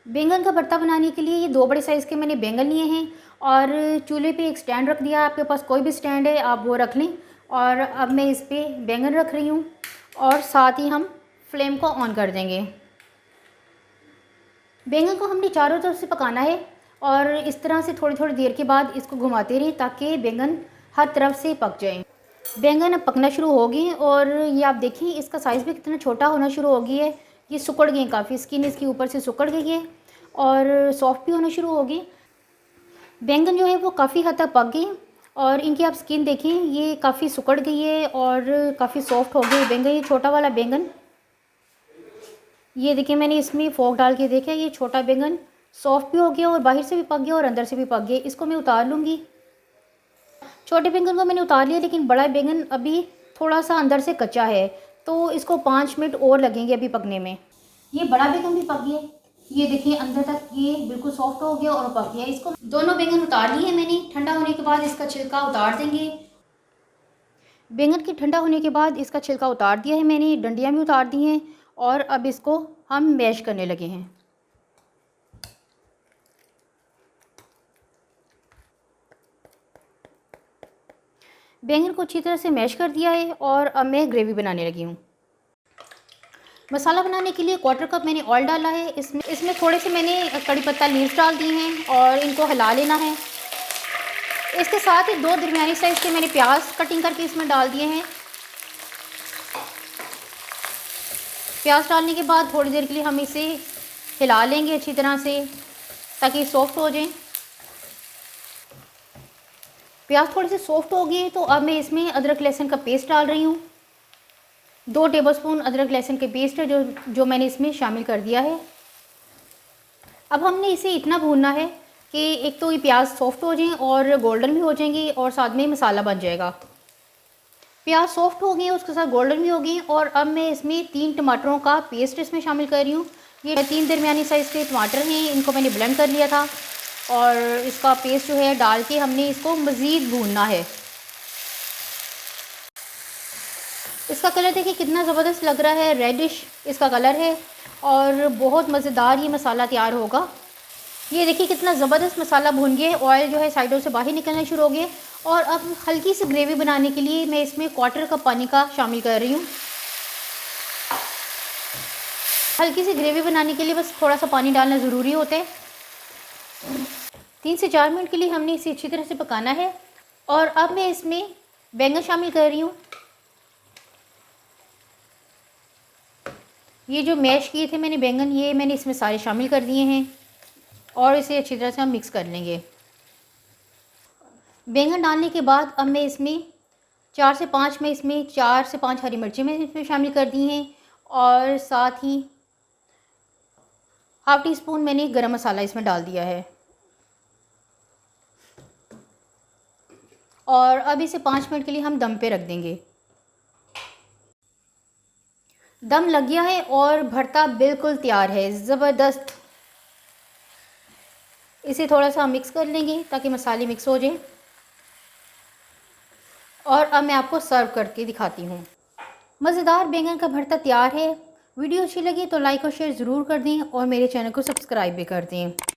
बैंगन का भरता बनाने के लिए ये 2 बड़े साइज़ के मैंने बैंगन लिए हैं और चूल्हे पे एक स्टैंड रख दिया। आपके पास कोई भी स्टैंड है आप वो रख लें। और अब मैं इस पे बैंगन रख रही हूँ और साथ ही हम फ्लेम को ऑन कर देंगे। बैंगन को हमने चारों तरफ से पकाना है और इस तरह से थोड़ी थोड़ी देर के बाद इसको घुमाते रहें ताकि बैंगन हर तरफ से पक जाए। बैंगन अब पकना शुरू हो गई और ये आप देखें इसका साइज़ भी कितना छोटा होना शुरू हो गई है। ये सिकुड़ गई, काफ़ी स्किन इसकी ऊपर से सिकुड़ गई है और सॉफ्ट भी होना शुरू हो गई। बैंगन जो है वो काफ़ी हद तक पक गई और इनकी आप स्किन देखें, ये काफ़ी सिकुड़ गई है और काफ़ी सॉफ्ट हो गई बैंगन। ये छोटा वाला बैंगन, ये देखिए मैंने इसमें फोक डाल के देखा, ये छोटा बैंगन सॉफ्ट भी हो गया और बाहर से भी पक गया और अंदर से भी पक गया। इसको मैं उतार लूँगी। छोटे बैंगन को मैंने उतार लिया, लेकिन बड़ा बैंगन अभी थोड़ा सा अंदर से कच्चा है, तो इसको 5 मिनट और लगेंगे अभी पकने में। ये बड़ा बैंगन भी पक गया, ये देखिए अंदर तक ये बिल्कुल सॉफ्ट हो गया और पक गया। इसको दोनों बैंगन उतार लिए हैं मैंने। ठंडा होने के बाद इसका छिलका उतार देंगे। बैंगन के ठंडा होने के बाद इसका छिलका उतार दिया है मैंने, डंडियाँ भी उतार दी हैं और अब इसको हम मैश करने लगे हैं। बैंगन को अच्छी तरह से मैश कर दिया है और अब मैं ग्रेवी बनाने लगी हूँ। मसाला बनाने के लिए 1/4 कप मैंने ऑयल डाला है। इसमें थोड़े से मैंने कड़ी पत्ता लीव्स डाल दिए हैं और इनको हिला लेना है। इसके साथ ही 2 दरमियानी साइज़ के मैंने प्याज कटिंग करके इसमें डाल दिए हैं। प्याज डालने के बाद थोड़ी देर के लिए हम इसे हिला लेंगे अच्छी तरह से ताकि सॉफ्ट हो जाए। प्याज थोड़ी सी सॉफ्ट हो गई तो अब मैं इसमें अदरक लहसुन का पेस्ट डाल रही हूँ। 2 टेबलस्पून अदरक लहसुन के पेस्ट है जो मैंने इसमें शामिल कर दिया है। अब हमने इसे इतना भूनना है कि एक तो ये प्याज सॉफ्ट हो जाए और गोल्डन भी हो जाएंगी और साथ में मसाला बन जाएगा। प्याज सॉफ्ट हो गई, उसके साथ गोल्डन भी हो गई और अब मैं इसमें 3 टमाटरों का पेस्ट इसमें शामिल कर रही हूँ। ये 3 दरमियानी साइज़ के टमाटर हैं, इनको मैंने ब्लेंड कर लिया था और इसका पेस्ट जो है डाल के हमने इसको मज़ीद भूनना है। इसका कलर देखिए कितना ज़बरदस्त लग रहा है, रेडिश इसका कलर है और बहुत मज़ेदार ये मसाला तैयार होगा। ये देखिए कितना ज़बरदस्त मसाला भून गया, ऑयल जो है साइडों से बाहर निकलना शुरू हो गया। और अब हल्की सी ग्रेवी बनाने के लिए मैं इसमें 1/4 कप पानी का शामिल कर रही हूँ। हल्की सी ग्रेवी बनाने के लिए बस थोड़ा सा पानी डालना ज़रूरी होता है। 3 से 4 मिनट के लिए हमने इसे अच्छी तरह से पकाना है और अब मैं इसमें बैंगन शामिल कर रही हूँ। ये जो मैश किए थे मैंने बैंगन, ये मैंने इसमें सारे शामिल कर दिए हैं और इसे अच्छी तरह से हम मिक्स कर लेंगे। बैंगन डालने के बाद अब मैं इसमें 4 से 5 हरी मिर्चें मैंने इसमें शामिल कर दी हैं और साथ ही ½ टीस्पून मैंने गरम मसाला इसमें डाल दिया है। और अब इसे 5 मिनट के लिए हम दम पे रख देंगे। दम लग गया है और भरता बिल्कुल तैयार है, ज़बरदस्त। इसे थोड़ा सा मिक्स कर लेंगे ताकि मसाले मिक्स हो जाएं। और अब मैं आपको सर्व करके दिखाती हूँ। मज़ेदार बैंगन का भरता तैयार है। वीडियो अच्छी लगी तो लाइक और शेयर ज़रूर कर दें और मेरे चैनल को सब्सक्राइब भी कर दें।